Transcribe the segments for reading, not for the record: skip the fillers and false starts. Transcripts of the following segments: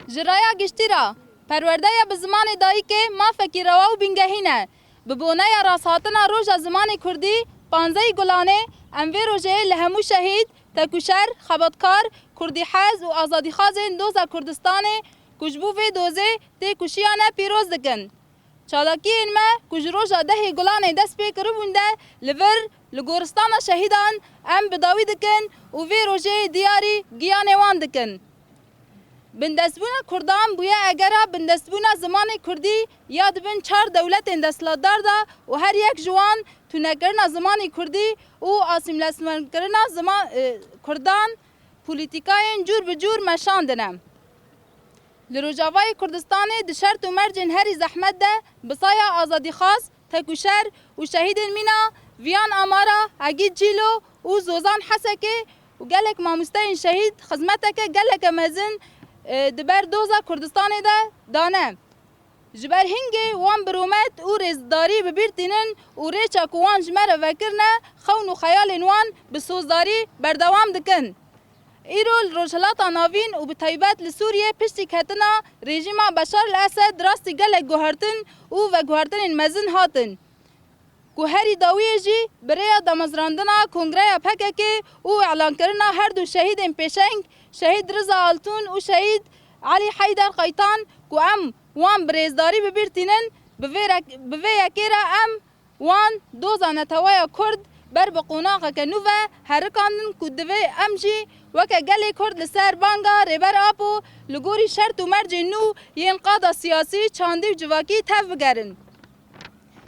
جرایا گشتیرا پرورده به زمان دایی که ما فکر روا و بینگهینه ببونه یا راساتنا روژ زمان کردی 15 گلانه اموی روژه لهمو شهید تکوشر خباتکار کردی حز و آزادی خازن دوزا کردستان کجبو و دوزه تی کشیانه پیروز دکن چالاکی اینمه کج روژا 10 گلانه دست پی کربونده لور لگورستان شهیدان ام بداوی دکن و وی روژه دیاری گیانه وان دکن بندستبونا کردان بویا اگر بندستبونا زمان کردی یاد بین 4 دولت دستلاتدار دا و هر یک جوان تونکرنا زمان کردی و آسیملاسمان کرنا زمان کردان پولیتیکای جور به جور مشاندنم لروجاوای کردستان دشرت و مرجن هری زحمت ده بسایا آزادی خاص تکوشر و شهید مینا ویان آمارا اگید جیلو و زوزان حسکه و گلک ماموستین شهید خدمتک گلک مزن دبر دوزا کردستان ده دانه جبر هنگی وان برومت او رزداری ببیرتینن و ریچا کوان جمر وکرنه خون و خیال وان بسوزداری بردوام دکن ایرول روشلاتا ناوین و بطیبت لسوریه پشتی کتنا رژیما بشار الاسد راستی گلک گوهرتن و گوهرتن مزن هاتن گوهری داویه جی برای دمزراندنا کنگره پکه و اعلان کرنا هر دو شهید پیشنگ شهید رضا آلتون و شهید علی حیدر قیطان کو ام وان برزداری ببیرتینن بوی یکیرا ام وان دوزا نتوایا کرد بر بقوناقه که نوه هرکاندن کو دوی ام جی وکه گلی کرد لسر بانگا ریبر آپو لگوری شرط و مرج نو ین قادا سیاسی چاندی و جواکی تف بگرن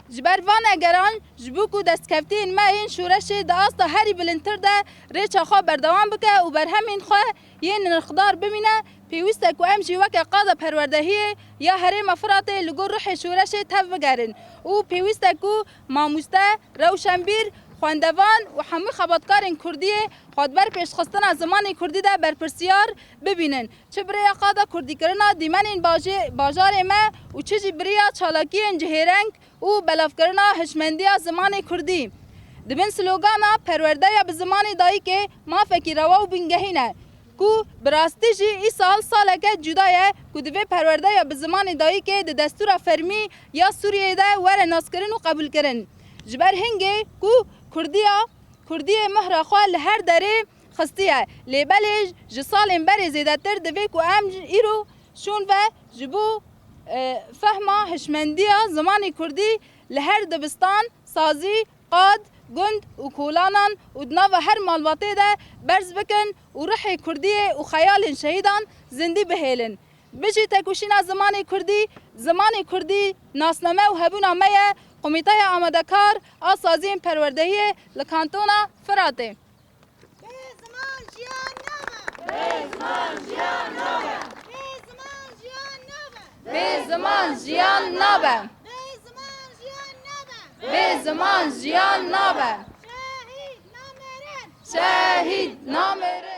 جبر وان اگران جبو کو دستکفتین ما این شورش داستا هری بلندتر ده ریچا خواه بردوام بکه و بر همین خواه این نرخدار ببینه پیوسته کو ام جی وکه قادا پروردهیه یا هری مفراته لگور روح شورش تف بگرن و پیوسته کو ماموسته روشنبیر خواندوان و همه خباتکارین کردیه خودبر پیشخستن از زمان کردی ده برپرسیار ببینن چه برای قادا کردی کرنا دیمنین باجار ما و چه جی برای چالاکین جهرنگ و بلاف کرنا هشمندی از زمان کردی دبن سلوگانا پرورده یا به زمان دایی که ما فکر روا و بینگهینه کو براستی جی ای سال که جدایه کو دوی پرورده یا به زمان دایی که ده دستور فرمی یا سوریه ده ور ناس کرن و قبول کرن جبر هنگی کو کردیه مهر خواه لهر داره خستیه لیبلش جسال بر زیده تر دوی کو ام ایرو شون و جبو فهمه هشمندیه زمان کردی لهر دبستان سازی قاد گند و کولانان و دنا و هر مالباته ده برز بکن و روح کردیه و خیال شهیدان زندی بهیلن بجی تکوشینا زمان کردی ناسنامه و هبونا میه قمیته آمادکار آسازین پروردهی لکانتونا فراته به زمان جیان نابه شهید نامره